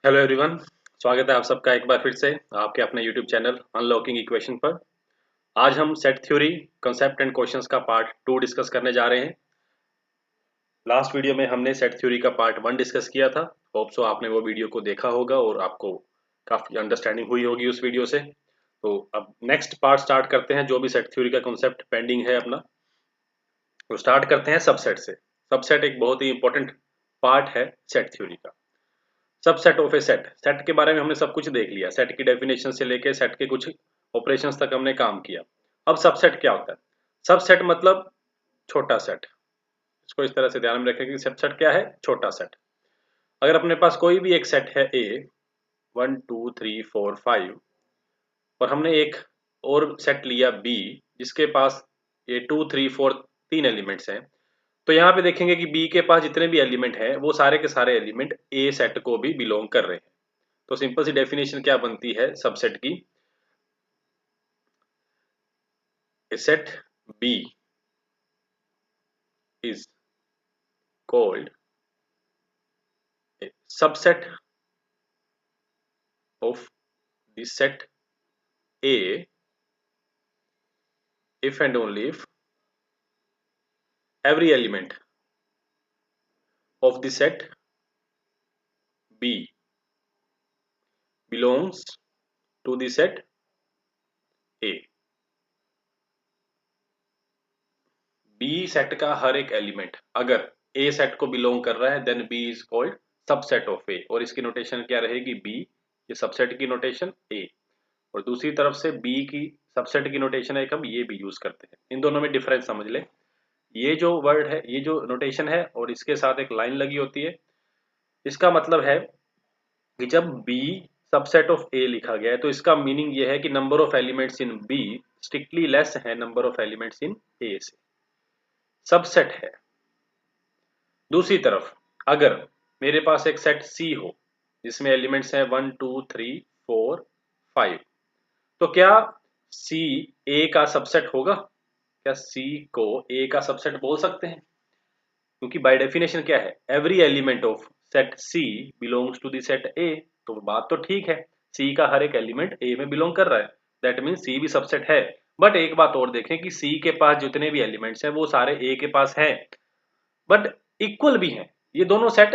Hello everyone. स्वागत है आप सबका एक बार फिर से आपके अपने यूट्यूब चैनल अनलॉकिंग इक्वेशन पर। आज हम set theory concept and questions का पार्ट 2 डिस्कस करने जा रहे हैं। लास्ट वीडियो में हमने सेट थ्योरी का पार्ट 1 डिस्कस किया था। होप सो आपने वो वीडियो को देखा होगा और आपको काफ़ी अंडरस्टैंडिंग हुई होगी उस वीडियो से। तो अब नेक्स्ट पार्ट स्टार्ट करते हैं। जो भी सेट थ्योरी का कॉन्सेप्ट पेंडिंग है अपना, तो स्टार्ट करते हैं सबसेट से। सबसेट एक बहुत ही इंपॉर्टेंट पार्ट है सेट थ्योरी का। Subset of A set, set के बारे में हमने सब कुछ देख लिया। सेट की डेफिनेशन से लेके सेट के कुछ ऑपरेशंस तक हमने काम किया। अब सबसेट क्या होता है? सबसेट मतलब छोटा सेट। इसको इस तरह से ध्यान में रखें कि सबसेट क्या है? छोटा सेट। अगर अपने पास कोई भी एक सेट है ए, 1 2 3 4 5, और हमने एक और सेट लिया बी जिसके पास ये 2 3 4 तीन एलिमेंट्स हैं, तो यहाँ पे देखेंगे कि बी के पास जितने भी एलिमेंट हैं वो सारे के सारे एलिमेंट ए सेट को भी बिलोंग कर रहे हैं। तो सिंपल सी डेफिनेशन क्या बनती है सबसेट की? A set B is called a subset of the set A if and only if every element of the set B belongs to the set A। B set का हर एक element अगर ए set को belong कर रहा है then B is called subset of A. और इसकी नोटेशन क्या रहेगी? बी, ये सबसेट की नोटेशन ए, और दूसरी तरफ से बी की सबसेट की नोटेशन है, हम ये भी यूज करते हैं। इन दोनों में डिफरेंस समझ ले। ये जो वर्ड है, ये जो नोटेशन है और इसके साथ एक लाइन लगी होती है, इसका मतलब है कि जब बी सबसेट ऑफ ए लिखा गया है तो इसका मीनिंग ये है कि number of elements in B strictly less है number of elements in A से। सबसेट है। दूसरी तरफ अगर मेरे पास एक सेट सी हो जिसमें एलिमेंट्स हैं 1 2 3 4 5, तो क्या सी ए का सबसेट होगा? क्या सी को ए का सबसेट बोल सकते हैं? क्योंकि बाय डेफिनेशन क्या है? Every element of set C belongs to the set A. तो बात तो ठीक है, सी का हर एक एलिमेंट ए में बिलोंग कर रहा है, दैट मीन सी भी सबसेट है। बट एक बात और देखें कि सी के पास जितने भी एलिमेंट्स हैं वो सारे ए के पास हैं, बट इक्वल भी हैं। ये दोनों सेट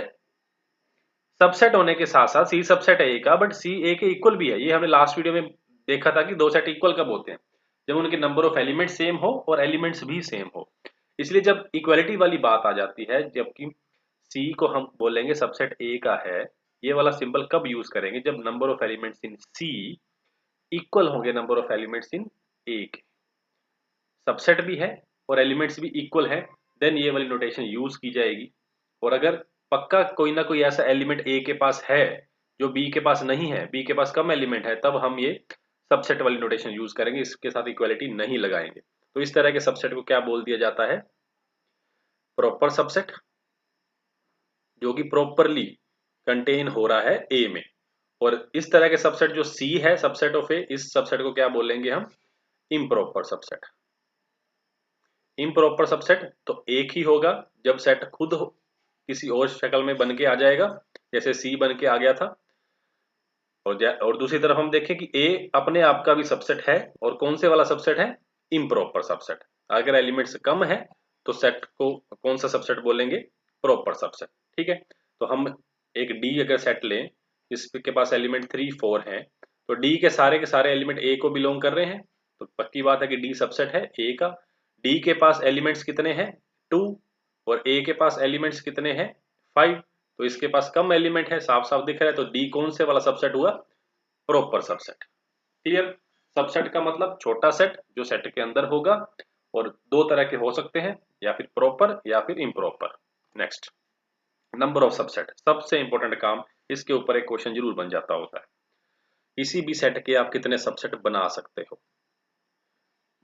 सबसेट होने के साथ साथ सी सबसेट है ए का, बट सी ए के इक्वल भी है। ये हमने लास्ट वीडियो में देखा था कि दो सेट इक्वल कब होते हैं? जब उनके नंबर ऑफ एलिमेंट सेम हो और एलिमेंट्स भी सेम हो। इसलिए जब इक्वलिटी वाली बात आ जाती है, जबकि सी को हम बोलेंगे सबसेट ए का है, ये वाला सिंबल कब यूज करेंगे? जब number of elements in C equal होंगे number of elements in A के। सबसेट भी है और एलिमेंट्स भी इक्वल है, देन ये वाली नोटेशन यूज की जाएगी। और अगर पक्का कोई ना कोई ऐसा एलिमेंट ए के पास है जो बी के पास नहीं है, बी के पास कम एलिमेंट है, तब हम ये सबसेट वाली नोटेशन यूज करेंगे, इसके साथ इक्वलिटी नहीं लगाएंगे। तो इस तरह के सबसेट को क्या बोल दिया जाता है? प्रॉपर सबसेट, जो कि प्रॉपरली कंटेन हो रहा है ए में। और इस तरह के सबसेट जो सी है सबसेट ऑफ ए, इस सबसेट को क्या बोलेंगे हम? Improper subset. इम्प्रॉपर सबसेट तो एक ही होगा जब सेट खुद किसी और शक्ल में बन के आ जाएगा, जैसे सी बन के आ गया था। और दूसरी तरफ हम देखें कि ए अपने आप का भी सबसेट है, और कौन से वाला सबसेट है? Improper subset. अगर एलिमेंट्स कम है तो सेट को कौन सा सबसेट बोलेंगे? Proper subset. ठीक है। तो हम एक डी अगर सेट लें जिसके पास एलिमेंट 3 4 हैं, तो डी के सारे एलिमेंट ए को बिलोंग कर रहे हैं, तो पक्की बात है कि डी सबसेट है ए का। डी के पास एलिमेंट्स कितने हैं? 2। और ए के पास एलिमेंट्स कितने हैं? 5। तो इसके पास कम एलिमेंट है, साफ साफ दिख रहा है, तो डी कौन से वाला सबसेट हुआ? Proper subset. क्लियर? सबसेट का मतलब छोटा सेट जो सेट के अंदर होगा, और दो तरह के हो सकते हैं, या फिर प्रॉपर या फिर improper. Next, number of subset, सबसे इंपॉर्टेंट काम, इसके ऊपर एक क्वेश्चन जरूर बन जाता होता है। किसी भी सेट के आप कितने सबसेट बना सकते हो?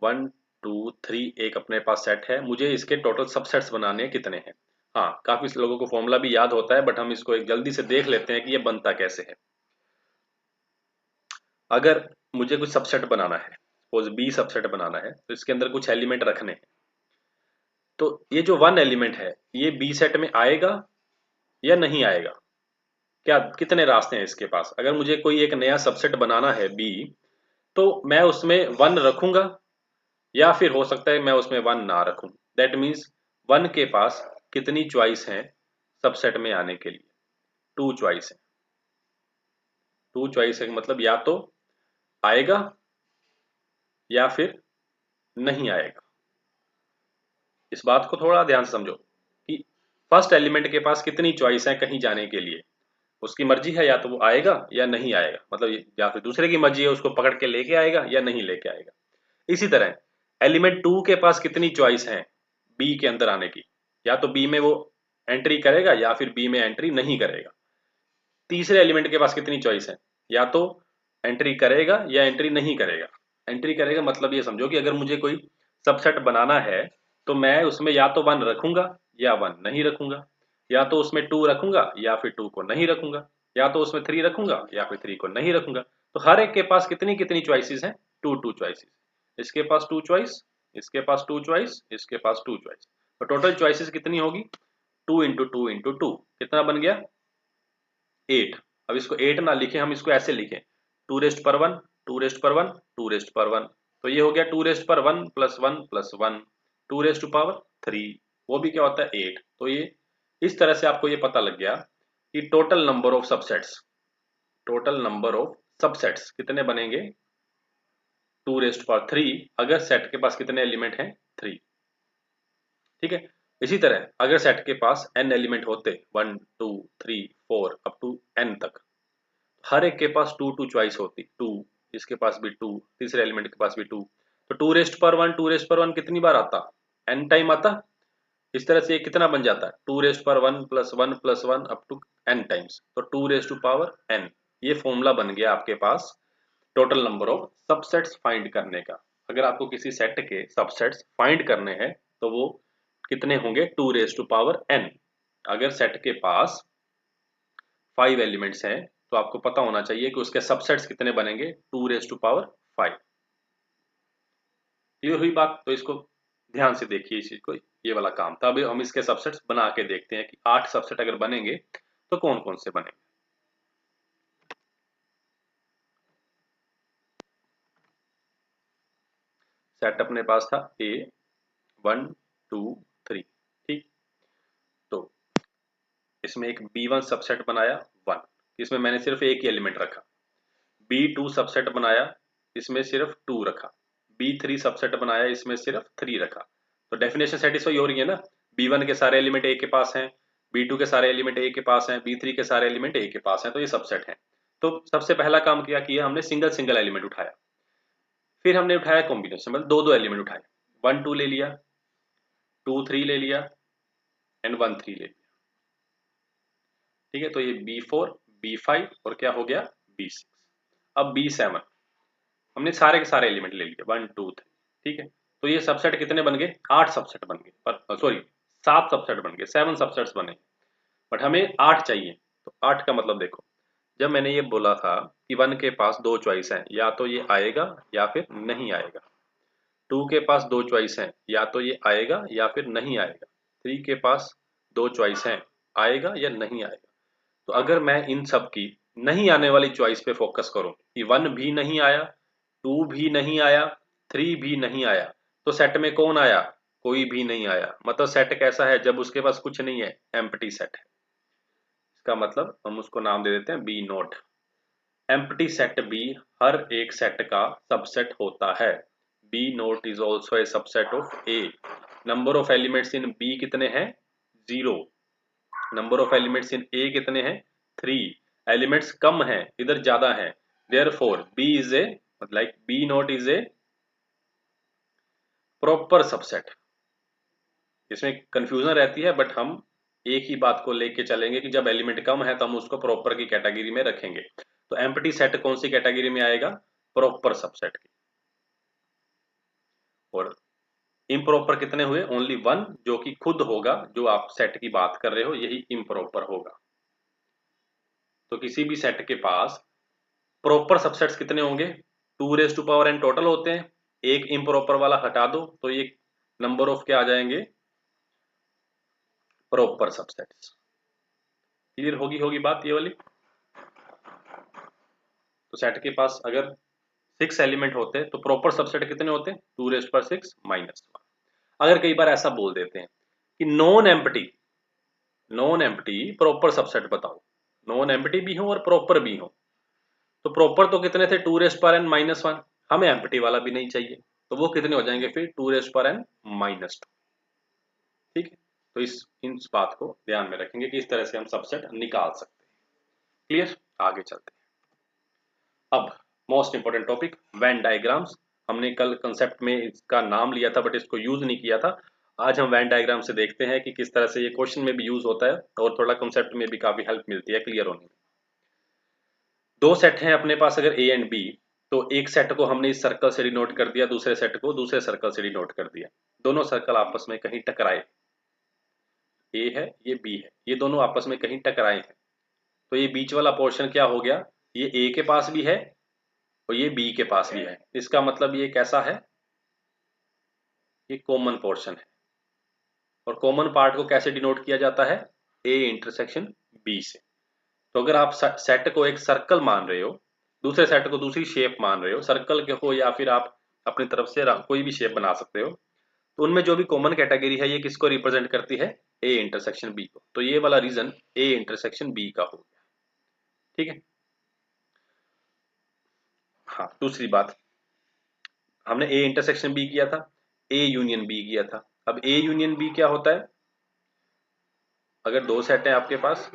1 2 3 एक अपने पास सेट है, मुझे इसके टोटल सबसेट्स बनाने हैं, कितने हैं? हाँ, काफी लोगों को फॉर्मूला भी याद होता है, बट हम इसको एक जल्दी से देख लेते हैं कि ये बनता कैसे है। अगर मुझे कुछ सबसेट बनाना है, सपोज बी सबसेट बनाना है, तो इसके अंदर कुछ एलिमेंट रखने हैं, तो ये जो 1 एलिमेंट है ये बी सेट में आएगा या नहीं आएगा? क्या कितने रास्ते हैं इसके पास। अगर मुझे कोई एक नया सबसेट बनाना है बी, तो मैं उसमें 1 रखूंगा या फिर हो सकता है मैं उसमें 1 ना रखूं। दैट मीन्स 1 के पास कितनी चॉइस है सबसेट में आने के लिए, 2 चॉइस है। 2 चॉइस है मतलब या तो आएगा या फिर नहीं आएगा। इस बात को थोड़ा ध्यान से समझो कि फर्स्ट एलिमेंट के पास कितनी चॉइस है कहीं जाने के लिए। उसकी मर्जी है या तो वो आएगा या नहीं आएगा, मतलब या फिर दूसरे की मर्जी है उसको पकड़ के लेके आएगा या नहीं लेके आएगा। इसी तरह एलिमेंट 2 के पास कितनी चॉइस है बी के अंदर आने की, या तो बी में वो एंट्री करेगा या फिर बी में एंट्री नहीं करेगा। तीसरे एलिमेंट के पास कितनी चॉइस है, या तो एंट्री करेगा या एंट्री नहीं करेगा। एंट्री करेगा मतलब ये समझो कि अगर मुझे कोई सबसेट बनाना है तो मैं उसमें या तो 1 रखूंगा या 1 नहीं रखूंगा, या तो उसमें 2 रखूंगा या फिर 2 को नहीं रखूंगा, या तो उसमें 3 रखूंगा या फिर 3 को नहीं रखूंगा। तो हर एक के पास कितनी कितनी चॉइसेस हैं, 2 चॉइसेस। इसके पास 2 चॉइस, इसके पास 2 चॉइस, इसके पास 2 चॉइस। तो टोटल चॉइसेस कितनी होगी, 2 × 2 × 2 कितना बन गया, 8। अब इसको 8 ना लिखें, हम इसको ऐसे लिखें 2 रेस्ट पर 1, 2 रेस्ट पर 1, 2 रेस्ट पर 1। तो ये हो गया 2 रेस्ट पर 1 +1 +1, 2 रेस्ट टू पावर 3। वो भी क्या होता है 8। तो ये इस तरह से आपको ये पता लग गया कि total number of subsets, total number of subsets कितने बनेंगे, 2 रेस्ट पर 3, अगर सेट के पास कितने एलिमेंट हैं, 3। ठीक है। इसी तरह अगर सेट के पास n एलिमेंट होते, 1 2 3 4 अप टू n तक, हर एक के पास 2 चॉइस होती, 2, इसके पास भी 2, तीसरे एलिमेंट के पास भी 2। तो 2 रेस्ट पर 1, 2 रेस्ट पर 1 कितनी बार आता, n टाइम आता। इस तरह से ये कितना बन जाता है, 2 रेस्ट पर 1 +1 +1 अप टू n टाइम्स। तो 2 रेस्ट टू पावर n, ये फॉर्मूला बन गया आपके पास total number of subsets find करने का। अगर आपको किसी सेट के सबसेट्स फाइंड करने हैं तो वो कितने होंगे, 2 रेस्ट टू पावर n। अगर सेट के पास 5 एलिमेंट्स हैं तो आपको पता होना चाहिए कि उसके सबसेट्स कितने बनेंगे, 2 रेस्ट टू पावर 5। क्लियर हुई बात। तो इसको ध्यान से देखिए, इस चीज को, ये वाला काम था। अभी हम इसके सबसेट्स बना के देखते हैं कि 8 सबसेट अगर बनेंगे तो कौन कौन से बनेंगे। सेट अपने पास था A 1 2 3, ठीक। तो इसमें एक B1 सबसेट बनाया 1, इसमें मैंने सिर्फ एक ही एलिमेंट रखा। B2 सबसेट बनाया, इसमें सिर्फ 2 रखा। B3 सबसेट बनाया, इसमें सिर्फ 3 रखा। तो डेफिनेशन सेटिस्फाई हो रही है ना। B1 के सारे एलिमेंट A के पास हैं, B2 के सारे एलिमेंट A के पास हैं, B3 के सारे एलिमेंट A के पास हैं, तो ये सबसेट हैं। तो सबसे पहला काम क्या किया हमने, सिंगल सिंगल एलिमेंट उठाया। फिर हमने उठाया कॉम्बिनेशन, मतलब 2 एलिमेंट उठाए, 1 2 ले लिया, 2 3 ले लिया एंड 1 3 ले लिया। ठीक है। तो ये B4 B5 और क्या हो गया, B6। अब B7 हमने सारे के सारे एलिमेंट ले लिए, 1 2 3। ठीक है। तो ये सबसेट कितने बन गए, 8 सबसेट बन गए, पर सॉरी 7 सबसेट बन गए, 7 सबसेट्स बने। बट हमें 8 चाहिए। तो 8 का मतलब देखो, जब मैंने ये बोला था कि 1 के पास 2 चॉइस हैं, या तो ये आएगा या फिर नहीं आएगा। 2 के पास 2 चॉइस हैं, या तो ये आएगा या फिर नहीं आएगा। 3 के पास 2 चॉइस हैं, आएगा या नहीं आएगा। तो अगर मैं इन सब की नहीं आने वाली चॉइस पे फोकस करूं कि 1 भी नहीं आया, 2 भी नहीं आया, 3 भी नहीं आया, तो सेट में कौन आया, कोई भी नहीं आया। मतलब सेट कैसा है, जब उसके पास कुछ नहीं है, एम्प्टी सेट है। इसका मतलब हम उसको नाम दे देते हैं बी नोट। एम्प्टी सेट बी हर एक सेट का सबसेट होता है। B naught is also a subset of A. Number of elements in B कितने हैं, 0। Number of elements in A कितने हैं, 3। एलिमेंट्स कम हैं, इधर ज्यादा हैं। Therefore B is A, like B naught is A proper subset. इसमें कंफ्यूजन रहती है, बट हम एक ही बात को लेके चलेंगे कि जब एलिमेंट कम है तो हम उसको प्रॉपर की कैटेगरी में रखेंगे। तो एम्प्टी सेट कौन सी कैटेगरी में आएगा, प्रॉपर सबसेट की। और इम्प्रॉपर कितने हुए, ओनली 1, जो कि खुद होगा, जो आप सेट की बात कर रहे हो यही इम्प्रॉपर होगा। तो किसी भी सेट के पास प्रॉपर सबसेट्स कितने होंगे, 2 raised to power n total होते हैं। एक इम्प्रॉपर वाला हटा दो तो ये नंबर ऑफ क्या आ जाएंगे, प्रॉपर सबसेट्स। क्लियर होगी होगी बात ये वाली। तो सेट के पास अगर 6 एलिमेंट होते तो प्रॉपर सबसेट कितने होते? 2⁻6 माइनस 1। अगर कई बार ऐसा बोल देते हैं कि नॉन एम्प्टी प्रॉपर सबसेट बताओ, नॉन एम्प्टी भी हो और प्रॉपर भी हो, तो प्रॉपर तो कितने थे? 2n minus 1। हमें एम्प्टी वाला भी नहीं चाहिए, तो वो कितने हो जाएंगे फिर? 2n minus 2। ठीक है, तो इस बात को ध्यान में रखेंगे कि इस तरह से हम सबसेट निकाल सकते हैं। क्लियर? आगे चलते हैं। अब most important topic, Venn diagrams. हमने कल कंसेप्ट में इसका नाम लिया था बट इसको यूज नहीं किया था। आज हम वेन डायग्राम से देखते हैं कि किस तरह से ये क्वेश्चन में भी यूज होता है और थोड़ा कंसेप्ट में भी काफी हेल्प मिलती है क्लियर होने में। दो सेट हैं अपने पास अगर ए एंड बी, तो एक सेट को हमने इस सर्कल से डिनोट कर दिया, दूसरे सेट को दूसरे सर्कल से डिनोट कर दिया। दोनों सर्कल आपस में कहीं टकराए, ए है ये बी है, ये दोनों आपस में कहीं टकराए हैं, तो ये बीच वाला पोर्शन क्या हो गया? ये ए के पास भी है और ये बी के पास भी है। इसका मतलब ये कैसा है? ये कॉमन पोर्शन है। और कॉमन पार्ट को कैसे डिनोट किया जाता है? ए इंटरसेक्शन बी से। तो अगर आप सेट को एक सर्कल मान रहे हो, दूसरे सेट को दूसरी शेप मान रहे हो, सर्कल के हो या फिर आप अपनी तरफ से कोई भी शेप बना सकते हो, तो उनमें जो भी कॉमन कैटेगरी है ये किसको रिप्रेजेंट करती है? ए इंटरसेक्शन बी को। तो ये वाला रीजन ए इंटरसेक्शन बी का हो गया। ठीक है। हाँ, दूसरी बात, हमने ए इंटरसेक्शन बी किया था, ए यूनियन बी किया था। अब ए यूनियन बी क्या होता है? अगर दो सेट है आपके पास,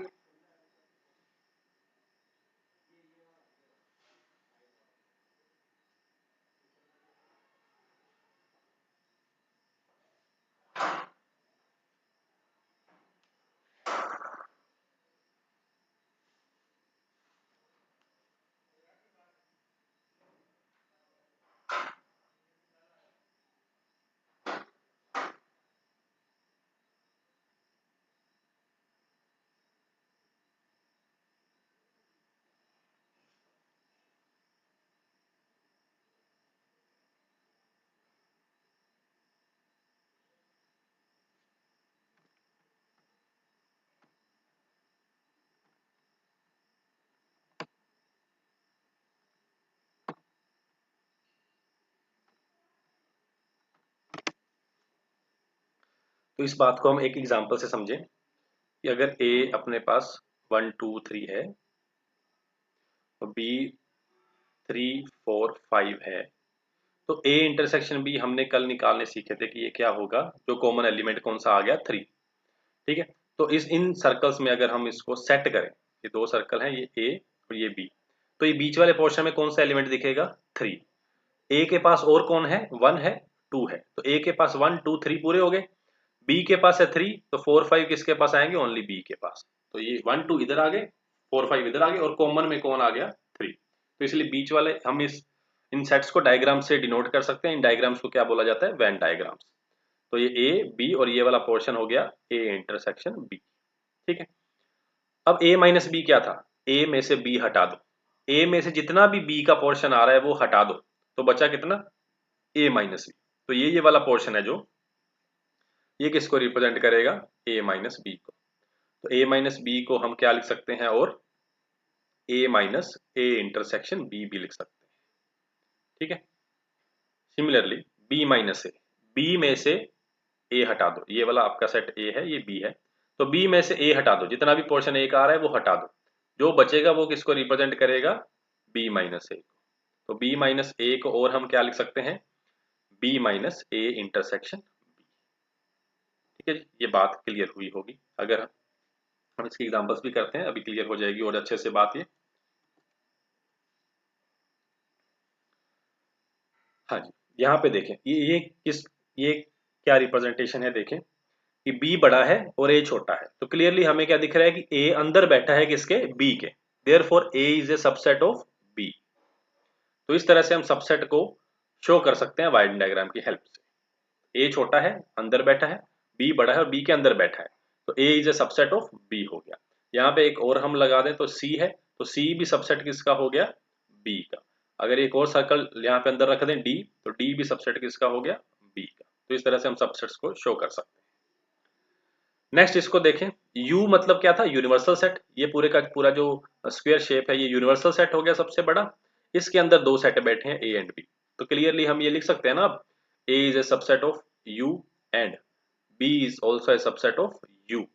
तो इस बात को हम एक एग्जांपल से समझें कि अगर ए अपने पास 1 2 3 है और बी 3 4 5 है, तो ए इंटरसेक्शन बी हमने कल निकालने सीखे थे कि ये क्या होगा? जो कॉमन एलिमेंट कौन सा आ गया? 3। ठीक है, तो इन सर्कल्स में अगर हम इसको सेट करें, ये दो सर्कल हैं, ये ए और ये बी, तो ये बीच वाले पोर्शन में कौन सा एलिमेंट दिखेगा? 3। ए के पास और कौन है? 1 है, 2 है, तो ए के पास 1 2 3 पूरे हो गए। बी के पास है 3, तो 4 5 किसके पास आएंगे? ओनली बी के पास। तो ये 1 2 इधर आ गए, 4 5 इधर आ गए और कॉमन में कौन आ गया? 3। तो इसलिए बीच वाले हम इन सेट्स को डायग्राम से डिनोट कर सकते हैं। इन डायग्राम्स को क्या बोला जाता है? Venn diagrams. तो ये ए बी और ये वाला पोर्शन हो गया ए इंटरसेक्शन बी। ठीक है, अब ए माइनस बी क्या था? ए में से बी हटा दो, ए में से जितना भी बी का पोर्शन आ रहा है वो हटा दो, तो बचा कितना? ए माइनस बी। तो ये वाला पोर्शन है जो, ये किसको रिप्रेजेंट करेगा? ए माइनस बी को। तो ए माइनस बी को हम क्या लिख सकते हैं? और ए माइनस ए इंटरसेक्शन बी भी लिख सकते हैं। ठीक है, सिमिलरली बी माइनस ए, बी में से ए हटा दो, ये वाला आपका सेट ए है, ये बी है, तो बी में से ए हटा दो, जितना भी पोर्शन ए का आ रहा है वो हटा दो, जो बचेगा वो किसको रिप्रेजेंट करेगा? बी माइनस ए को। तो बी माइनस ए को और हम क्या लिख सकते हैं? B minus A intersection B. ठीक है जी, ये बात क्लियर हुई होगी। अगर हम इसके एग्जांपल्स भी करते हैं, अभी क्लियर हो जाएगी और अच्छे से बात ये। हाँ जी, यहाँ पे देखें, ये क्या रिप्रेजेंटेशन है? देखें कि B बड़ा है और A छोटा है, तो क्लियरली हमें क्या दिख रहा है कि A अंदर बैठा है किसके? B के। Therefore A is a subset of B। तो इस तरह से हम सबसेट को शो कर सकते हैं वाइड डायग्राम की हेल्प से। A छोटा है, अंदर बैठा है, B बड़ा है और B के अंदर बैठा है, तो A is a subset of B हो गया। यहाँ पे एक और हम लगा दें तो C है, तो C भी सबसेट किसका हो गया? B का। अगर एक और सर्कल यहाँ पे अंदर रख दें D, तो D भी सबसेट किसका हो गया? B का। तो इस तरह से हम सबसेट्स को शो कर सकते हैं। नेक्स्ट इसको देखें, U मतलब क्या था? Universal set. ये पूरे का पूरा जो स्क्वायर शेप है ये यूनिवर्सल सेट हो गया सबसे बड़ा। इसके अंदर दो सेट बैठे हैं ए एंड बी, तो क्लियरली हम ये लिख सकते हैं ना अब, A is a subset of U and B is also a subset of U.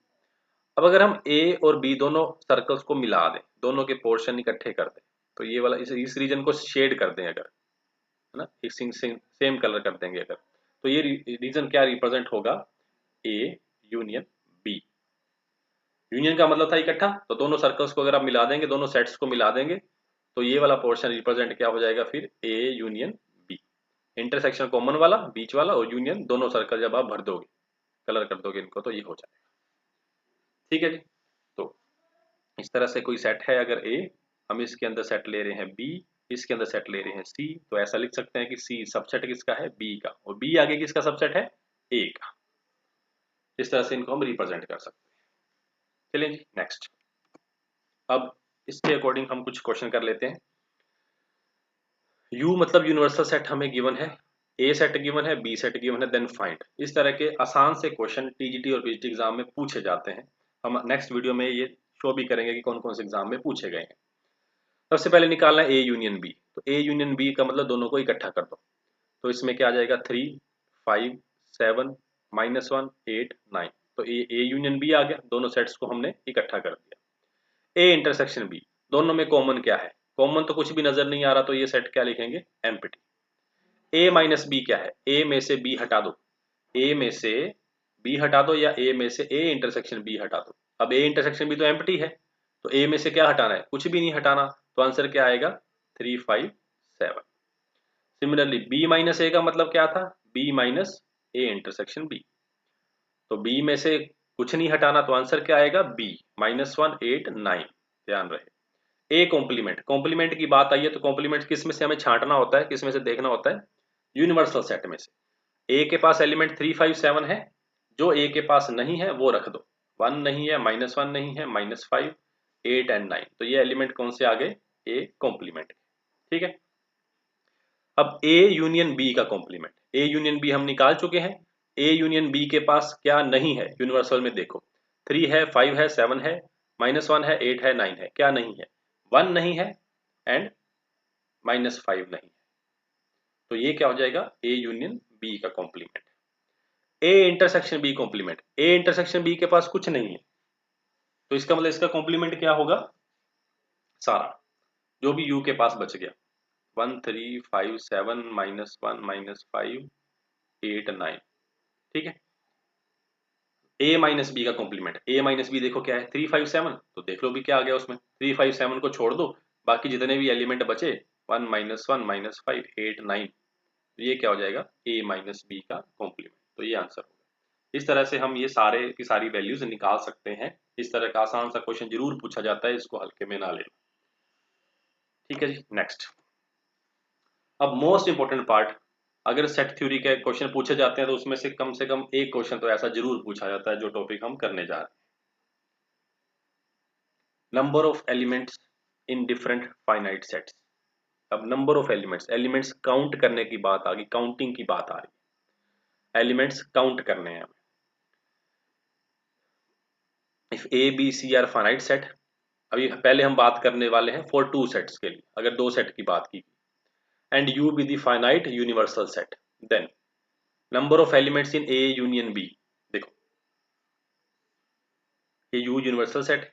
अब अगर हम ए और बी दोनों सर्कल्स को मिला दें, दोनों के पोर्शन इकट्ठे कर दें, तो ये वाला इस रीजन को शेड कर दें अगर, है ना, एक सेम कलर कर देंगे अगर, तो ये रीजन क्या रिप्रेजेंट होगा, ए यूनियन बी। यूनियन का मतलब था इकट्ठा, तो दोनों सर्कल्स को अगर आप मिला देंगे, दोनों सेट्स को मिला देंगे, तो ये वाला पोर्शन रिप्रेजेंट क्या हो जाएगा फिर, A union B. Intersection common वाला बीच वाला और यूनियन दोनों सर्कल जब आप भर दोगे, कलर कर दोगे इनको, तो ये हो जाएगा। ठीक है जी। तो इस तरह से कोई सेट है अगर ए, हम इसके अंदर सेट ले रहे हैं बी, इसके अंदर सेट ले रहे हैं सी, तो ऐसा लिख सकते हैं कि सी सबसेट किसका है, बी का, और बी आगे किसका सबसेट है, ए का। इस तरह से इनको हम रिप्रेजेंट कर सकते हैं। चलिए जी नेक्स्ट। अब इसके अकॉर्डिंग हम कुछ क्वेश्चन कर लेते हैं। U मतलब यूनिवर्सल सेट हमें गिवन है, A सेट गिवन है, B सेट गिवन है, देन फाइंड। इस तरह के आसान से क्वेश्चन टीजीटी और पीजीटी एग्जाम में पूछे जाते हैं। हम नेक्स्ट वीडियो में ये शो भी करेंगे कि कौन कौन से एग्जाम में पूछे गए हैं। सबसे पहले निकालना है A यूनियन B, तो A यूनियन B का मतलब दोनों को इकट्ठा कर दो, तो इसमें क्या आ जाएगा, 3 5 7 -1 8 9, तो A यूनियन B आ गया, दोनों सेट्स को हमने इकट्ठा कर दिया। A इंटरसेक्शन B, दोनों में कॉमन क्या है, कॉमन तो कुछ भी नजर नहीं आ रहा, तो ये सेट क्या लिखेंगे, एम्प्टी। ए माइनस बी क्या है, ए में से बी हटा दो, ए में से बी हटा दो, या ए में से ए इंटरसेक्शन बी हटा दो। अब ए इंटरसेक्शन बी तो एम्प्टी है, तो ए में से क्या हटाना है, कुछ भी नहीं हटाना, तो आंसर क्या आएगा, 3 5 7। सिमिलरली बी माइनस ए का मतलब क्या था, B minus A intersection B, तो बी में से कुछ नहीं हटाना, तो आंसर क्या आएगा, बी -1 8 9। ध्यान रहे, ए कॉम्प्लीमेंट, कॉम्प्लीमेंट की बात आई है तो कॉम्प्लीमेंट किस में से हमें छांटना होता है, किस में से देखना होता है, यूनिवर्सल सेट में से। ए के पास एलिमेंट 3 5 7 है, जो ए के पास नहीं है वो रख दो, 1 नहीं है, -1 नहीं है, -5 8 एंड 9, तो ये एलिमेंट कौन से आ गए, ए कॉम्प्लीमेंट। ठीक है। अब ए यूनियन बी का कॉम्प्लीमेंट, ए यूनियन बी हम निकाल चुके हैं। ए यूनियन बी के पास क्या नहीं है यूनिवर्सल में, देखो 3 है, 5 है, 7 है, -1 है, 8 है, 9 है, क्या नहीं है, 1 नहीं है एंड -5 नहीं है, तो ये क्या हो जाएगा, ए यूनियन बी का complement. A intersection B complement, A intersection B के पास कुछ नहीं है, तो इसका मतलब इसका कॉम्प्लीमेंट क्या होगा, सारा जो भी यू के पास बच गया, 1 3 5 7 -1 -5 8 9। ठीक है। ए माइनस बी का कॉम्प्लीमेंट, ए माइनस बी देखो क्या है, 3 5 7, तो देख लो भी क्या आ गया उसमें, 3 5 7 को छोड़ दो, बाकी जितने भी एलिमेंट बचे 1 -1 -5 8 9, तो ये क्या हो जाएगा, ए माइनस बी का कॉम्प्लीमेंट, तो ये आंसर होगा। इस तरह से हम ये सारे की सारी वैल्यूज निकाल सकते हैं। इस तरह का आसान सा क्वेश्चन जरूर पूछा जाता है, इसको हल्के में ना लेना। ठीक है जी नेक्स्ट। अब मोस्ट इंपोर्टेंट पार्ट, अगर सेट थ्योरी के क्वेश्चन पूछे जाते हैं तो उसमें से कम एक क्वेश्चन तो ऐसा जरूर पूछा जाता है जो टॉपिक हम करने जा रहे हैं, number of elements in different finite sets. अब number of elements, elements count करने की बात आ गई, काउंटिंग की बात आ रही है, एलिमेंट्स काउंट करने हैं। If A B C are finite set, अभी पहले हम बात करने वाले हैं फॉर 2 सेट्स के लिए, अगर 2 सेट की बात की, and U be the finite universal set, then number of elements in A union B. देखो ये यू यूनिवर्सल सेट,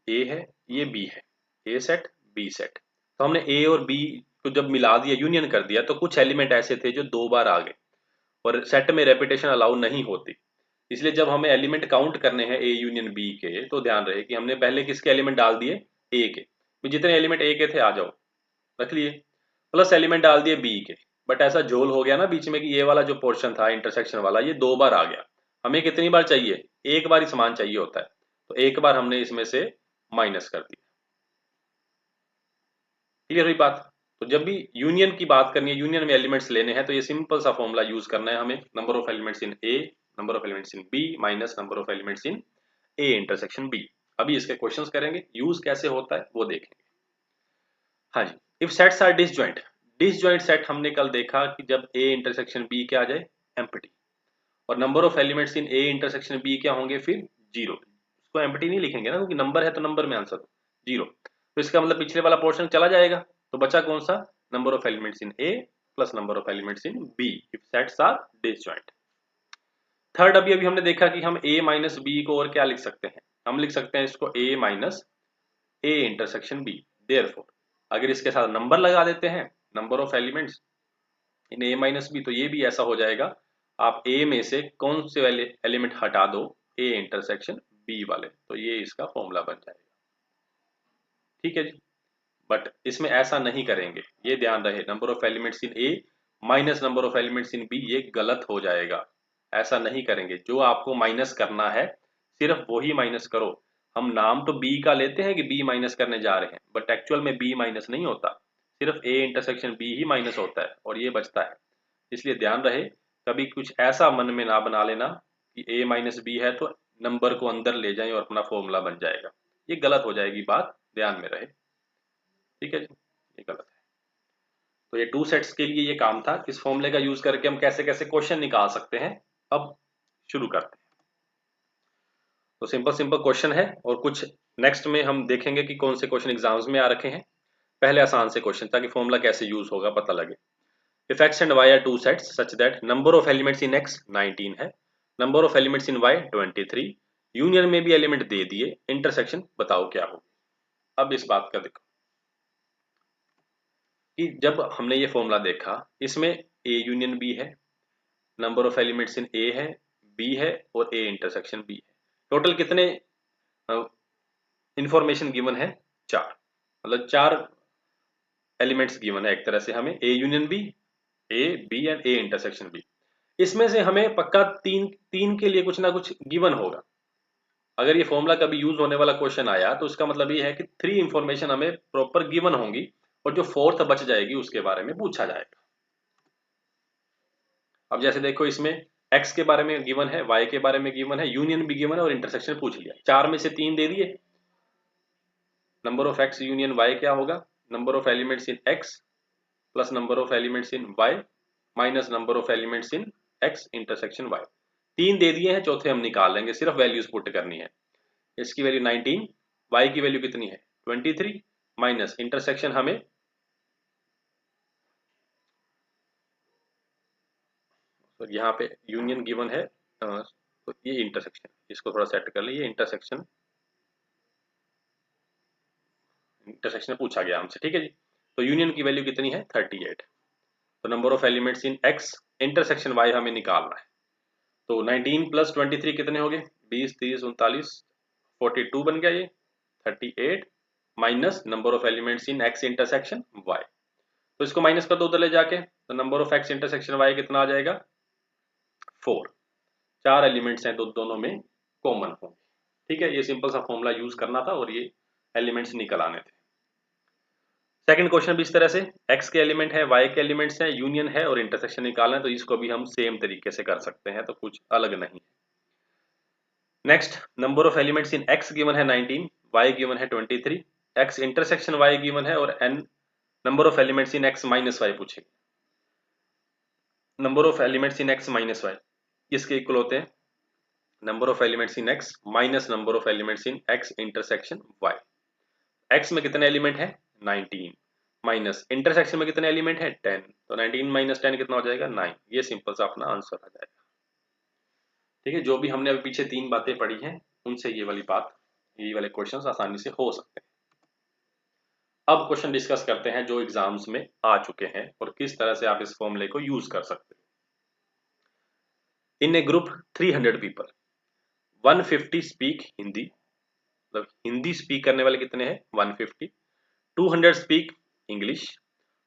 ए है, ये बी है, ए सेट बी सेट, तो हमने ए और बी को जब मिला दिया, यूनियन कर दिया, तो कुछ एलिमेंट ऐसे थे जो 2 बार आ गए, और सेट में रेपिटेशन अलाउ नहीं होती, इसलिए जब हमें एलिमेंट काउंट करने हैं ए यूनियन बी के, तो ध्यान रहे कि हमने पहले किसके एलिमेंट डाल दिए, ए के, जितने एलिमेंट ए के थे आ जाओ रख लिए, प्लस एलिमेंट डाल दिए बी के, बट ऐसा झोल हो गया ना बीच में कि ये वाला जो पोर्शन था इंटरसेक्शन वाला, ये 2 बार आ गया, हमें कितनी बार चाहिए, एक बार ही समान चाहिए होता है, तो एक बार हमने इसमें से माइनस कर दिया। क्लियर हुई बात। तो जब भी यूनियन की बात करनी है, यूनियन में एलिमेंट्स लेने हैं, तो ये सिंपल सा फॉर्मूला यूज करना है हमें, number of elements in A number of elements in B minus number of elements in A intersection B. अभी इसके क्वेश्चंस करेंगे, यूज कैसे होता है वो देखेंगे। हाँ जी, if sets are disjoint, disjoint set हमने कल देखा कि जब ए इंटरसेक्शन बी क्या आ जाए, एम्प्टी, और number of elements in A intersection B क्या होंगे फिर, 0। उसको एम्प्टी नहीं लिखेंगे ना, क्योंकि नंबर है तो नंबर में आंसर 0, तो इसका मतलब पिछले वाला पोर्शन चला जाएगा, तो बचा कौन सा, number of elements in A plus number of elements in B if sets are disjoint. Third, अभी हमने देखा कि हम a माइनस बी को और क्या लिख सकते हैं, हम लिख सकते हैं इसको a minus A intersection B. Therefore अगर इसके साथ नंबर लगा देते हैं, number of elements in a minus B, तो ये भी ऐसा हो जाएगा, आप a में से कौन से एलिमेंट हटा दो, a इंटरसेक्शन b वाले, तो ये इसका फॉर्मूला बन जाएगा। ठीक है जी, बट इसमें ऐसा नहीं करेंगे, ये ध्यान रहे, number of elements in A minus number of elements in B, ये गलत हो जाएगा, ऐसा नहीं करेंगे। जो आपको माइनस करना है सिर्फ वही माइनस करो। हम नाम तो बी का लेते हैं कि बी माइनस करने जा रहे हैं, बट एक्चुअल में बी माइनस नहीं होता, सिर्फ ए इंटरसेक्शन बी ही माइनस होता है और ये बचता है। इसलिए ध्यान रहे, कभी कुछ ऐसा मन में ना बना लेना कि ए माइनस बी है तो नंबर को अंदर ले जाएं और अपना फॉर्मूला बन जाएगा, ये गलत हो जाएगी बात, ध्यान में रहे। ठीक है जी, ये गलत है। तो ये टू सेट्स के लिए ये काम था, इस फॉर्मूले का यूज करके हम कैसे कैसे क्वेश्चन निकाल सकते हैं। अब शुरू करते हैं। तो सिंपल सिंपल क्वेश्चन है और कुछ नेक्स्ट में हम देखेंगे कि कौन से क्वेश्चन एग्जाम्स में आ रखे हैं। पहले आसान से क्वेश्चन, ताकि फॉर्मूला कैसे यूज होगा पता लगे। If x and y are two sets such that number of elements in x 19 है, number of elements in y 23, union में भी एलिमेंट दे दिए, इंटरसेक्शन बताओ क्या होगी। अब इस बात का देखो कि जब हमने ये फॉर्मूला देखा, इसमें a यूनियन b है, number of elements in a है, b है और a इंटरसेक्शन b है। टोटल कितने इंफॉर्मेशन गिवन है, 4, मतलब 4 एलिमेंट्स गिवन है एक तरह से हमें, a union b, a b and a intersection b। इसमें से हमें पक्का तीन तीन के लिए कुछ ना कुछ गिवन होगा। अगर ये फॉर्मूला कभी यूज होने वाला क्वेश्चन आया तो उसका मतलब ये है कि 3 इंफॉर्मेशन हमें प्रॉपर गिवन होंगी और जो फोर्थ बच जाएगी उसके बारे में पूछा जाएगा। अब जैसे देखो, इसमें x के बारे में गिवन है, y के बारे में गिवन है, यूनियन भी गिवन है और इंटरसेक्शन पूछ लिया। 4 में से 3 दे दिए, number of x union y क्या होगा, number of elements in x plus number of elements in y minus number of elements in x intersection y। 3 दे दिए हैं, चौथे हम निकाल लेंगे, सिर्फ वैल्यूज पुट करनी है। इसकी वैल्यू 19, y की वैल्यू कितनी है 23, माइनस इंटरसेक्शन हमें तो यहाँ पे यूनियन गिवन है, तो ये इंटरसेक्शन, इसको थोड़ा सेट कर ले, ये इंटरसेक्शन पूछा गया हमसे। ठीक है जी, तो यूनियन की वैल्यू कितनी है 38, तो number of elements in x intersection y हमें निकालना है। तो 19 प्लस 23 कितने हो गए, 20, 30, 39, 42 बन गया ये 38, minus number of elements in x intersection y, तो इसको माइनस कर दो उधर ले जाके, तो number of x intersection y कितना आ जाएगा 4। 4 एलिमेंट्स हैं तो दोनों में कॉमन होंगे। ठीक है, ये सिंपल सा फॉर्मूला यूज करना था और ये एलिमेंट्स निकल आने थे। सेकंड क्वेश्चन भी इस तरह से, x के एलिमेंट है, y के एलिमेंट्स हैं, यूनियन है और इंटरसेक्शन निकालना है, तो इसको भी हम सेम तरीके से कर सकते हैं, तो कुछ अलग नहीं है। Next, number of elements in x given है 19, y गिवन है 23, x इंटरसेक्शन y गिवन है और n number of elements in x minus y पूछेगी। Number of elements in x minus y किसके इक्वल होते हैं, number of elements in x minus number of elements in x intersection y। x में कितने element है 19, minus intersection में कितने element है 10, तो 19 माइनस 10 कितना हो जाएगा 9। ये सिंपल सा अपना आंसर आ जाएगा। ठीक है, जो भी हमने अभी पीछे 3 बातें पढ़ी हैं उनसे ये वाली बात, ये वाले क्वेश्चंस आसानी से हो सकते हैं। अब क्वेश्चन डिस्कस करते हैं जो एग्जाम्स में आ चुके हैं और किस तरह से आप इस फॉर्मूले को यूज कर सकते हो। इन ए ग्रुप 300 पीपल 150 स्पीक हिंदी, मतलब हिंदी स्पीक करने वाले कितने हैं 150, 200 speak English,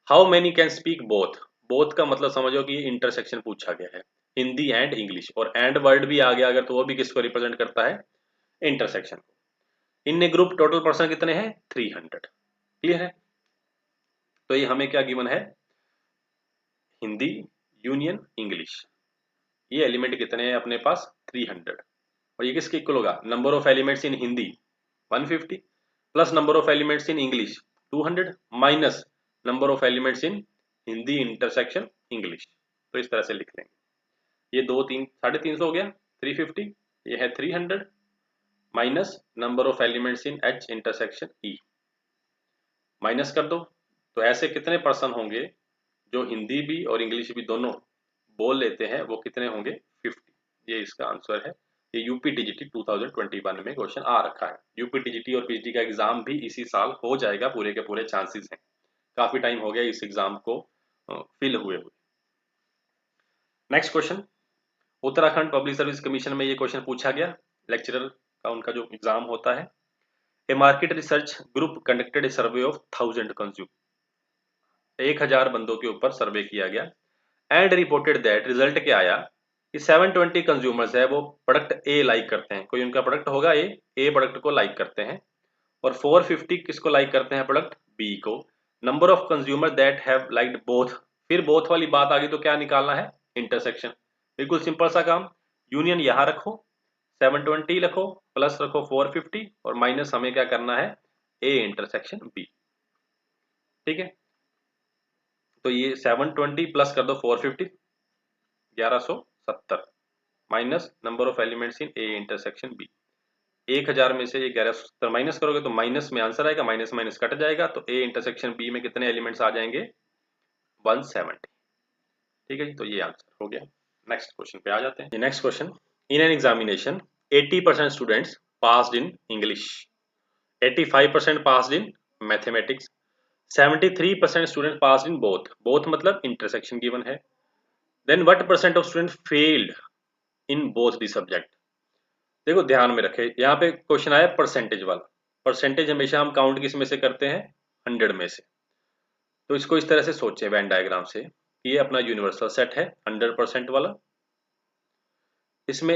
how many can speak both, both का मतलब समझो कि इंटरसेक्शन पूछा गया है, हिंदी एंड इंग्लिश, और एंड वर्ड भी आ गया अगर, तो वो भी किसको रिप्रेजेंट करता है इंटरसेक्शन को। इन ए ग्रुप टोटल पर्सन कितने हैं 300, क्लियर है। तो ये हमें क्या गिवन है, हिंदी यूनियन इंग्लिश, ये एलिमेंट कितने हैं अपने पास 300, और ये किसके इक्वल होगा, number of elements in Hindi 150 plus number of elements in English 200 minus number of elements in Hindi intersection English. तो इस तरह से लिख लेंगे, ये 2 3 350 हो गया 350, ये है 300 minus number of elements in H intersection E, minus कर दो तो ऐसे कितने पर्सन होंगे जो हिंदी भी और इंग्लिश भी दोनों बोल लेते हैं, वो कितने होंगे? 50। ये इसका आंसर है। ये यूपीटीजीटी 2021 में क्वेश्चन आ रखा है। यूपीटीजीटी और पीजीटी का एग्जाम भी इसी साल हो जाएगा, पूरे के पूरे चांसेस हैं। काफी टाइम हो गया इस एग्जाम को फिल हुए। Next question, Uttarakhand public service commission में ये क्वेश्चन पूछा गया, लेक्चरर का उनका जो एग्जाम होता है। A market research group conducted a survey of 1000 consumer, 1000 बंदों के ऊपर सर्वे किया गया एंड रिपोर्टेड दैट, रिजल्ट क्या आया कि 720 कंज्यूमर्स है वो प्रोडक्ट ए लाइक करते हैं, कोई उनका प्रोडक्ट होगा ए प्रोडक्ट को लाइक करते हैं, और 450 किसको लाइक करते हैं? प्रोडक्ट बी को। Number of consumer that have liked both, फिर बोथ वाली बात आ गई तो क्या निकालना है? इंटरसेक्शन। बिल्कुल सिंपल सा काम, यूनियन यहां रखो, 720 रखो, प्लस रखो 450 और माइनस हमें क्या करना है? A intersection B. ठीक है, तो ये 720 प्लस कर दो 450, 1170 minus number of elements in A intersection B. 1000 में से ये 1170 माइनस करोगे तो माइनस में आंसर आएगा, माइनस माइनस कट जाएगा, तो ए इंटरसेक्शन बी में कितने एलिमेंट्स आ जाएंगे? 170। ठीक है जी, तो ये आंसर हो गया। नेक्स्ट क्वेश्चन पे आ जाते हैं। Next question, in an examination 80% students passed in English, 85% passed in mathematics, 73% student passed in both, both मतलब इंटरसेक्शन गिवन है, then what percent of student failed in both the subject. देखो ध्यान में रखे, यहाँ पे क्वेश्चन आया परसेंटेज वाला। परसेंटेज हमेशा हम काउंट किस में से करते हैं? 100 में से। तो इसको इस तरह से सोचे वेन डायग्राम से, ये अपना यूनिवर्सल सेट है 100% वाला, इसमें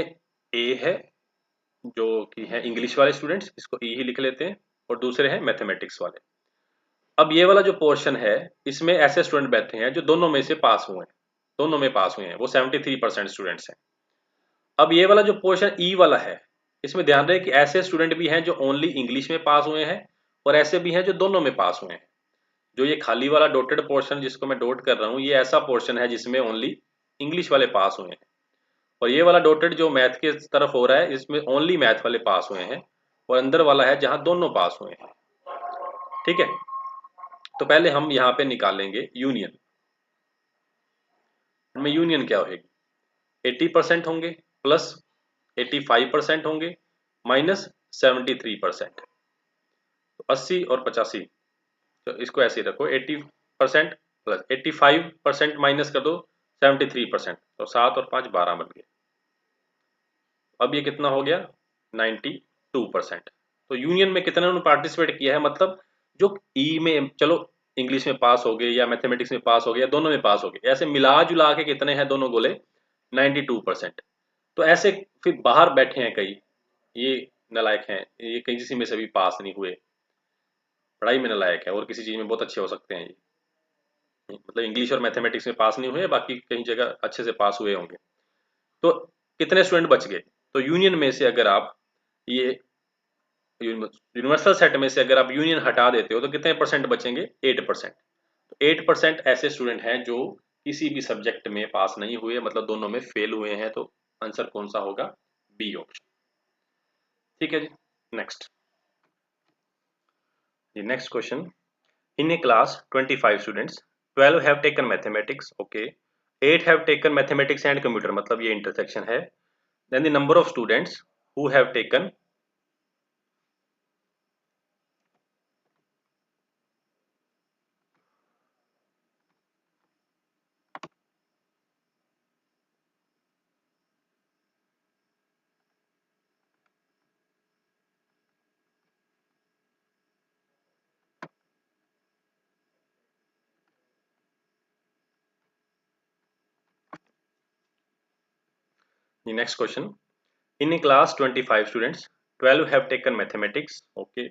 ए है जो कि है इंग्लिश वाले स्टूडेंट्स, इसको ई ही लिख लेते हैं, और दूसरे हैं मैथमेटिक्स वाले। अब ये वाला जो पोर्शन है, इसमें ऐसे स्टूडेंट बैठे हैं जो दोनों में से पास हुए हैं, दोनों में पास हुए हैं, वो 73% स्टूडेंट्स हैं। अब ये वाला जो पोर्शन ई वाला है, इसमें ध्यान रहे कि ऐसे स्टूडेंट भी हैं जो ओनली इंग्लिश में पास हुए हैं, और ऐसे भी हैं जो दोनों में पास हुए हैं। जो ये खाली वाला डॉटेड पोर्शन जिसको मैं डॉट कर रहा हूँ, ये ऐसा पोर्शन है जिसमें ओनली इंग्लिश वाले पास हुए हैं, और ये वाला डॉटेड जो मैथ के तरफ हो रहा है, इसमें ओनली मैथ वाले पास हुए हैं, और अंदर वाला है जहां दोनों पास हुए हैं। ठीक है, तो पहले हम यहाँ पे निकालेंगे यूनियन। में यूनियन क्या होगी? 80% होंगे प्लस 85% होंगे माइनस 73%, तो 80 और 85, तो इसको ऐसे ही रखो, 80% प्लस 85% माइनस कर दो 73%, तो 7 और 5 12 बन गए। अब ये कितना हो गया? 92%। तो यूनियन में कितने ने पार्टिसिपेट किया है? मतलब जो ई में, चलो इंग्लिश में पास हो गए या मैथमेटिक्स में पास हो गए या दोनों में पास हो गए, ऐसे मिला जुला के कितने हैं दोनों गोले? 92%। तो ऐसे फिर बाहर बैठे हैं कई, ये नालायक हैं, ये कहीं किसी में से भी पास नहीं हुए, पढ़ाई में नालायक है और किसी चीज में बहुत अच्छे हो सकते हैं ये, मतलब इंग्लिश और मैथमेटिक्स में पास नहीं हुए, बाकी कहीं जगह अच्छे से पास हुए होंगे। तो कितने स्टूडेंट बच गए? तो यूनियन में से अगर आप ये यूनिवर्सल सेट में से अगर आप यूनियन हटा देते हो तो कितने परसेंट बचेंगे? 8%। तो 8% ऐसे स्टूडेंट हैं जो किसी भी सब्जेक्ट में पास नहीं हुए, मतलब दोनों में फेल हुए हैं, तो आंसर कौन सा होगा? B option. ठीक है जी, next. Next question, in a class 25 students, 12 have taken mathematics, okay, 8 have taken mathematics and computer, मतलब ये इंटरसेक्शन है, then the number of students who have taken The next question. In a class 25 students, 12 have taken mathematics, okay,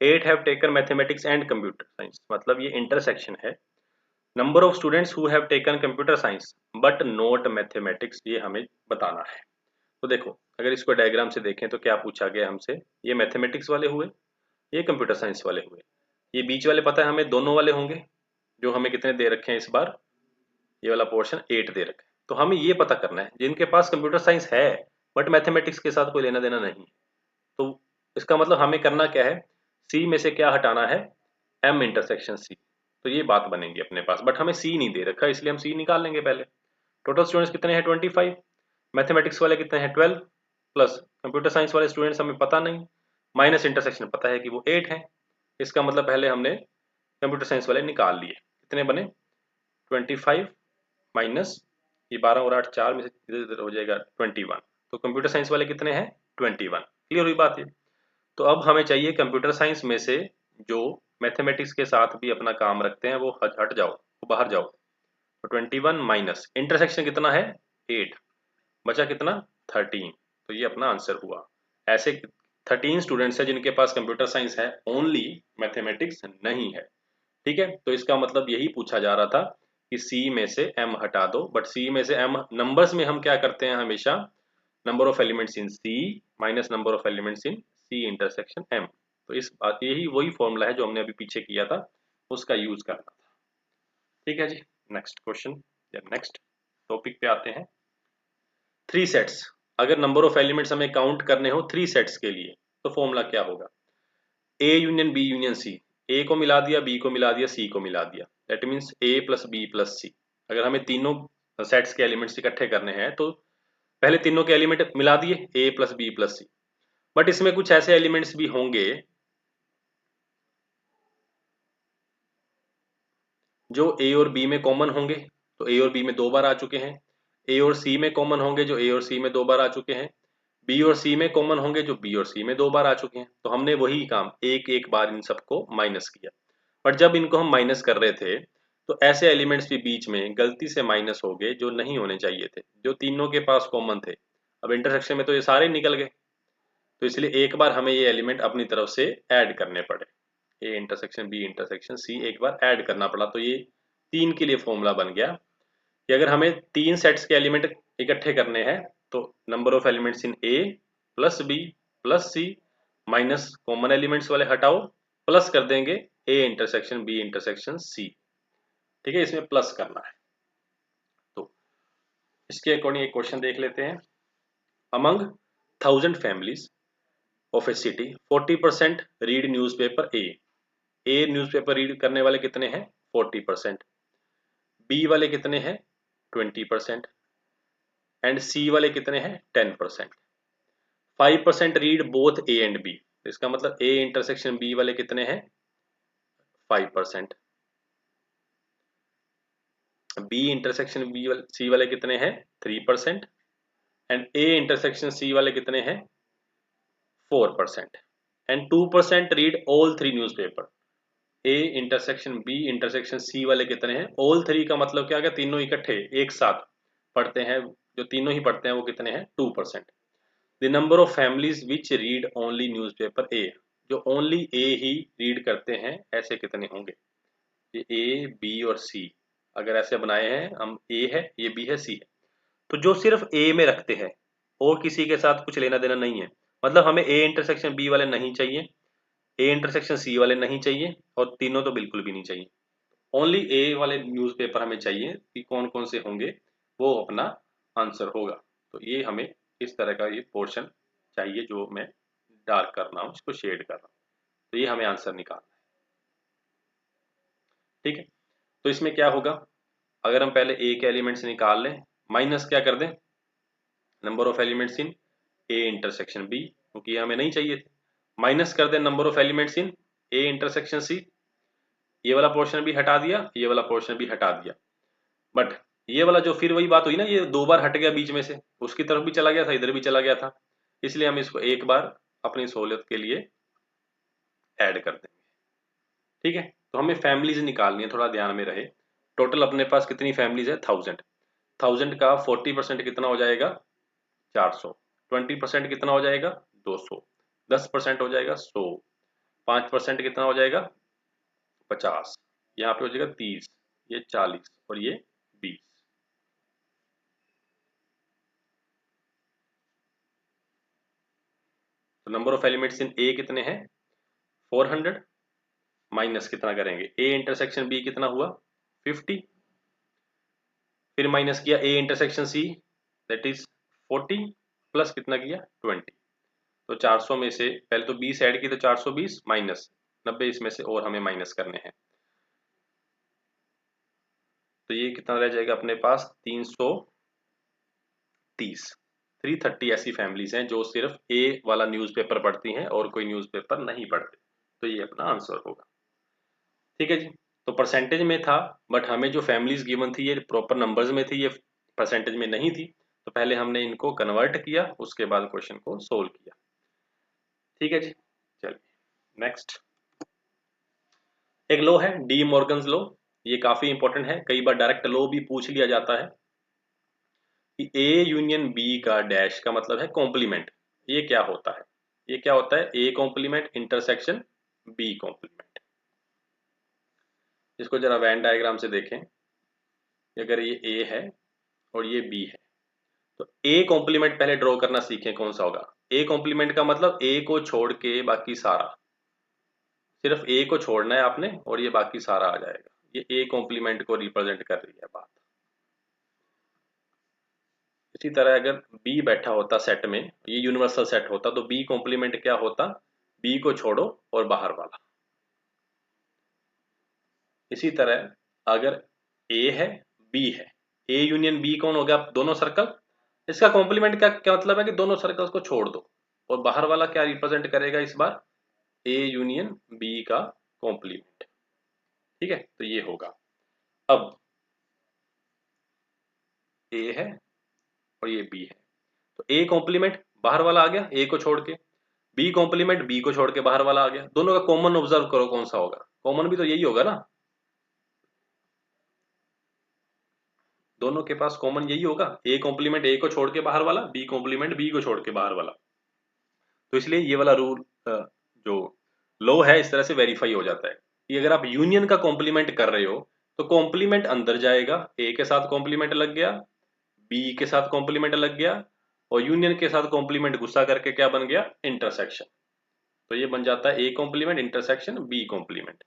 8 have taken mathematics and computer science, मतलब ये intersection है। Number of students who have taken computer science but not mathematics, ये हमें बताना है। तो देखो अगर इसको डायग्राम से देखें तो क्या पूछा गया हमसे? ये मैथमेटिक्स वाले हुए, ये कंप्यूटर साइंस वाले हुए, ये बीच वाले पता है हमें दोनों वाले होंगे, जो हमें कितने दे रखे हैं इस बार? ये वाला पोर्शन 8 दे रखा है। तो हमें ये पता करना है जिनके पास कंप्यूटर साइंस है बट मैथमेटिक्स के साथ कोई लेना देना नहीं, तो इसका मतलब हमें करना क्या है? सी में से क्या हटाना है? M intersection C. तो ये बात बनेगी अपने पास, बट हमें सी नहीं दे रखा इसलिए हम सी निकाल लेंगे पहले। टोटल स्टूडेंट्स कितने हैं 25, मैथमेटिक्स वाले कितने हैं 12, प्लस कंप्यूटर साइंस वाले स्टूडेंट्स हमें पता नहीं, माइनस इंटरसेक्शन पता है कि वो 8 है। इसका मतलब पहले हमने कंप्यूटर साइंस वाले निकाल लिए, कितने बने 25 माइनस ये 12 और 8 4 में से इधर इधर हो जाएगा 21, तो कंप्यूटर साइंस वाले कितने हैं 21। क्लियर हुई बात है। तो अब हमें चाहिए कंप्यूटर साइंस में से जो मैथमेटिक्स के साथ भी अपना काम रखते हैं वो हट जाओ, वो बाहर जाओ। तो 21 माइनस इंटरसेक्शन कितना है 8, बचा कितना 13, तो ये अपना आंसर हुआ। ऐसे 13 स्टूडेंट्स हैं जिनके पास कंप्यूटर साइंस है, ओनली मैथमेटिक्स नहीं है। ठीक है, तो इसका मतलब यही पूछा जा रहा था कि सी में से एम हटा दो, बट सी में से एम नंबर्स में हम क्या करते हैं हमेशा, number of elements in C minus number of elements in C intersection M. तो इस बात यही वही फॉर्मूला है जो हमने अभी पीछे किया था, उसका यूज करना था। ठीक है जी, नेक्स्ट क्वेश्चन या नेक्स्ट टॉपिक पे आते हैं। 3 सेट्स, अगर नंबर ऑफ एलिमेंट्स हमें काउंट करने हो 3 सेट्स के लिए तो फॉर्मूला क्या होगा, A union B union C, A को मिला दिया बी को मिला दिया सी को मिला दिया, that means A plus B plus C. अगर हमें तीनों सेट्स के एलिमेंट्स इकट्ठे करने हैं तो पहले तीनों के एलिमेंट मिला दिए A plus B plus C, but इसमें कुछ ऐसे एलिमेंट्स भी होंगे जो ए और बी में कॉमन होंगे, तो ए और बी में 2 बार आ चुके हैं। ए और सी में कॉमन होंगे जो ए और सी में 2 बार आ चुके हैं। बी और सी में कॉमन होंगे जो बी और सी में 2 बार आ चुके हैं। तो हमने वही काम एक एक बार इन सबको माइनस किया, बट जब इनको हम माइनस कर रहे थे तो ऐसे एलिमेंट्स भी बीच में गलती से माइनस हो गए जो नहीं होने चाहिए थे, जो तीनों के पास कॉमन थे। अब इंटरसेक्शन में तो ये सारे निकल गए, तो इसलिए एक बार हमें ये एलिमेंट अपनी तरफ से ऐड करने पड़े, A intersection B intersection C एक बार ऐड करना पड़ा। तो ये 3 के लिए फॉर्मूला बन गया कि अगर हमें 3 सेट्स के एलिमेंट इकट्ठे करने हैं तो number of elements in A plus B plus C minus common elements वाले हटाओ, प्लस कर देंगे A intersection B intersection C. ठीक है, इसमें प्लस करना है। तो इसके अकॉर्डिंग एक क्वेश्चन देख लेते हैं। Among 1000 families of A city 40% read newspaper A, A newspaper read करने वाले कितने हैं 40%, बी वाले कितने हैं 20% एंड सी वाले कितने हैं 10%। 5% read both A and B, इसका मतलब ए इंटरसेक्शन बी वाले कितने हैं 5%, बी इंटरसेक्शन बी वाले सी वाले कितने हैं 3% एंड ए इंटरसेक्शन सी वाले कितने हैं 4%, and 2% read all 3 newspaper. A intersection B intersection C वाले कितने हैं, ऑल 3 का मतलब क्या, तीनों इकट्ठे एक साथ पढ़ते हैं, जो तीनों ही पढ़ते हैं वो कितने हैं 2%। The number of families which read only newspaper A, जो ओनली ए ही रीड करते हैं ऐसे कितने होंगे। ये ए बी और सी अगर ऐसे बनाए हैं हम, ए है ये बी है सी है, तो जो सिर्फ ए में रखते हैं और किसी के साथ कुछ लेना देना नहीं है, मतलब हमें ए इंटरसेक्शन बी वाले नहीं चाहिए, ए इंटरसेक्शन सी वाले नहीं चाहिए और तीनों तो बिल्कुल भी नहीं चाहिए, ओनली ए वाले न्यूज़पेपर हमें चाहिए कि कौन कौन से होंगे, वो अपना आंसर होगा। तो ये हमें इस तरह का ये पोर्शन चाहिए जो मैं डार्क कर रहा हूँ, इसको शेड कर रहा हूँ, तो ये हमें आंसर निकालना है। ठीक है, तो इसमें क्या होगा, अगर हम पहले ए के एलिमेंट्स निकाल लें, माइनस क्या कर दें number of elements in A intersection B, क्योंकि ये हमें नहीं चाहिए थे, माइनस कर दें number of elements in A intersection C, ये वाला पोर्शन भी हटा दिया ये वाला पोर्शन भी हटा दिया, बट ये वाला जो फिर वही बात हुई ना, ये 2 बार हट गया बीच में से, उसकी तरफ भी चला गया था इधर भी चला गया था, इसलिए हम इसको एक बार अपनी सहूलियत के लिए ऐड कर देंगे। ठीक है, तो हमें फैमिलीज निकालनी है, थोड़ा ध्यान में रहे। टोटल अपने पास कितनी फैमिलीज है 1000, 1000 का 40% कितना हो जाएगा 400, 20% कितना हो जाएगा 200, 10% हो जाएगा 100, 5% कितना हो जाएगा 50, यहाँ पे हो जाएगा 30, ये 40 और ये 20। तो number of elements in A कितने हैं 400, माइनस कितना करेंगे ए इंटरसेक्शन बी कितना हुआ 50, फिर माइनस किया ए intersection see that is 40, plus कितना किया 20। तो 400 में से पहले तो 20 ऐड की तो 420 माइनस 90 इसमें से और हमें माइनस करने हैं, तो ये कितना रह जाएगा अपने पास 330। 330 ऐसी फैमिलीज हैं जो सिर्फ ए वाला न्यूज़पेपर पढ़ती हैं और कोई न्यूज़पेपर नहीं पढ़ते। तो ये अपना आंसर होगा। ठीक है जी। तो परसेंटेज में था, बट हमें जो फैमिलीज गिवन थी ये प्रॉपर नंबर्स में थी, ये परसेंटेज में नहीं थी। तो पहले हमने इनको कन्वर्ट किया, उसके बाद क्वेश्चन को सोल्व किया। ठीक है जी। चलिए नेक्स्ट एक लॉ है डी मॉर्गन्स लॉ। ये काफी इंपॉर्टेंट है, कई बार डायरेक्ट लॉ भी पूछ लिया जाता है कि ए यूनियन बी का डैश का मतलब है कॉम्प्लीमेंट। ये क्या होता है? ये क्या होता है? A complement intersection B complement. इसको जरा वेन डायग्राम से देखें। अगर ये ए है और ये बी है, तो ए कॉम्प्लीमेंट पहले ड्रॉ करना सीखें कौन सा होगा। ए कॉम्प्लीमेंट का मतलब ए को छोड़ के बाकी सारा, सिर्फ ए को छोड़ना है आपने और ये बाकी सारा आ जाएगा। ये ए कॉम्प्लीमेंट को रिप्रेजेंट कर रही है बात। इसी तरह अगर बी बैठा होता सेट में, ये यूनिवर्सल सेट होता, तो बी कॉम्प्लीमेंट क्या होता? बी को छोड़ो और बाहर वाला। इसी तरह अगर ए है बी है, ए यूनियन बी कौन हो गया? दोनों सर्कल। इसका कॉम्प्लीमेंट क्या क्या मतलब है कि दोनों सर्कल्स को छोड़ दो, और बाहर वाला क्या रिप्रेजेंट करेगा इस बार? ए यूनियन बी का कॉम्प्लीमेंट। ठीक है, तो ये होगा। अब ए है और ये बी है, तो ए कॉम्प्लीमेंट बाहर वाला आ गया ए को छोड़ के, बी कॉम्प्लीमेंट बी को छोड़ के बाहर वाला आ गया। दोनों का कॉमन ऑब्जर्व करो कौन सा होगा। कॉमन भी तो यही होगा ना, दोनों के पास कॉमन यही होगा। ए कॉम्प्लीमेंट ए को छोड़ के बाहर वाला, बी कॉम्प्लीमेंट बी को छोड़ के बाहर वाला। तो इसलिए ये वाला रूल जो लो है इस तरह से वेरीफाई हो जाता है कि अगर आप यूनियन का कॉम्प्लीमेंट कर रहे हो तो कॉम्प्लीमेंट अंदर जाएगा, ए के साथ कॉम्प्लीमेंट लग गया, बी के साथ कॉम्प्लीमेंट लग गया, और यूनियन के साथ कॉम्प्लीमेंट गुस्सा करके क्या बन गया? इंटरसेक्शन। तो ये बन जाता है A complement intersection B complement.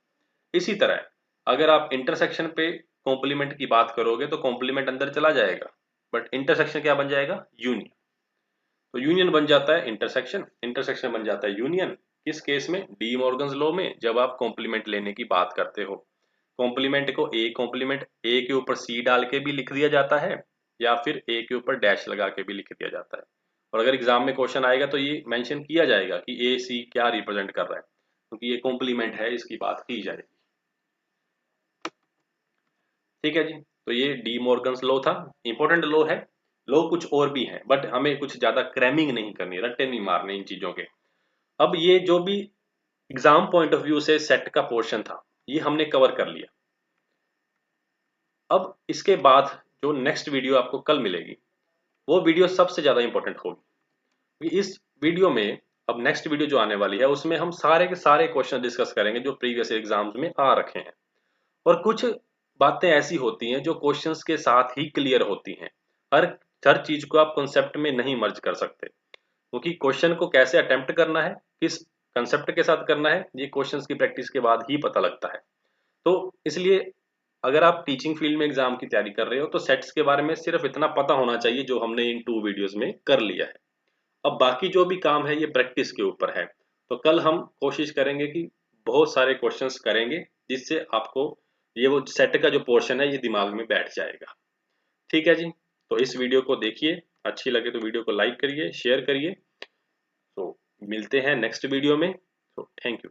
इसी तरह अगर आप इंटरसेक्शन पे कॉम्प्लीमेंट की बात करोगे तो कॉम्प्लीमेंट अंदर चला जाएगा, बट इंटरसेक्शन क्या बन जाएगा? यूनियन। तो यूनियन बन जाता है इंटरसेक्शन, इंटरसेक्शन बन जाता है यूनियन। किस केस में? डी मॉर्गन्स लॉ में, जब आप कॉम्प्लीमेंट लेने की बात करते हो। कॉम्प्लीमेंट को ए कॉम्प्लीमेंट ए के ऊपर सी डाल के भी लिख दिया जाता है, या फिर ए के ऊपर डैश लगा के भी लिख दिया जाता है। और अगर एग्जाम में क्वेश्चन आएगा तो ये मेंशन किया जाएगा कि ए सी क्या रिप्रेजेंट कर रहा है, क्योंकि ये कॉम्प्लीमेंट है, इसकी बात की जाएगी। ठीक है जी। तो ये डी मॉर्गन्स लॉ था, इंपॉर्टेंट लॉ है। लॉ कुछ और भी है, बट हमें कुछ ज्यादा क्रैमिंग नहीं करनी, रट्टे नहीं मारने इन चीजों के। अब ये जो भी एग्जाम पॉइंट ऑफ व्यू से सेट का पोर्शन था, ये हमने कवर कर लिया। अब इसके बाद जो नेक्स्ट वीडियो आपको कल मिलेगी, वो वीडियो सबसे ज्यादा इंपॉर्टेंट होगी। इस वीडियो में, अब नेक्स्ट वीडियो जो आने वाली है उसमें हम सारे के सारे क्वेश्चन डिस्कस करेंगे जो प्रीवियस एग्जाम्स में आ रखे हैं। और कुछ बातें ऐसी होती हैं जो क्वेश्चंस के साथ ही क्लियर होती हैं। हर हर चीज को आप कॉन्सेप्ट में नहीं मर्ज कर सकते, क्योंकि क्वेश्चन को कैसे अटेम्प्ट करना है, किस कंसेप्ट के साथ करना है, ये क्वेश्चंस की प्रैक्टिस के बाद ही पता लगता है। तो इसलिए अगर आप टीचिंग फील्ड में एग्जाम की तैयारी कर रहे हो तो सेट्स के बारे में सिर्फ इतना पता होना चाहिए जो हमने इन 2 वीडियोस में कर लिया है। अब बाकी जो भी काम है ये प्रैक्टिस के ऊपर है। तो कल हम कोशिश करेंगे कि बहुत सारे क्वेश्चंस करेंगे, जिससे आपको ये वो सेट का जो पोर्शन है ये दिमाग में बैठ जाएगा। ठीक है जी। तो इस वीडियो को देखिए, अच्छी लगे तो वीडियो को लाइक करिए, शेयर करिए। तो मिलते हैं नेक्स्ट वीडियो में। तो थैंक यू।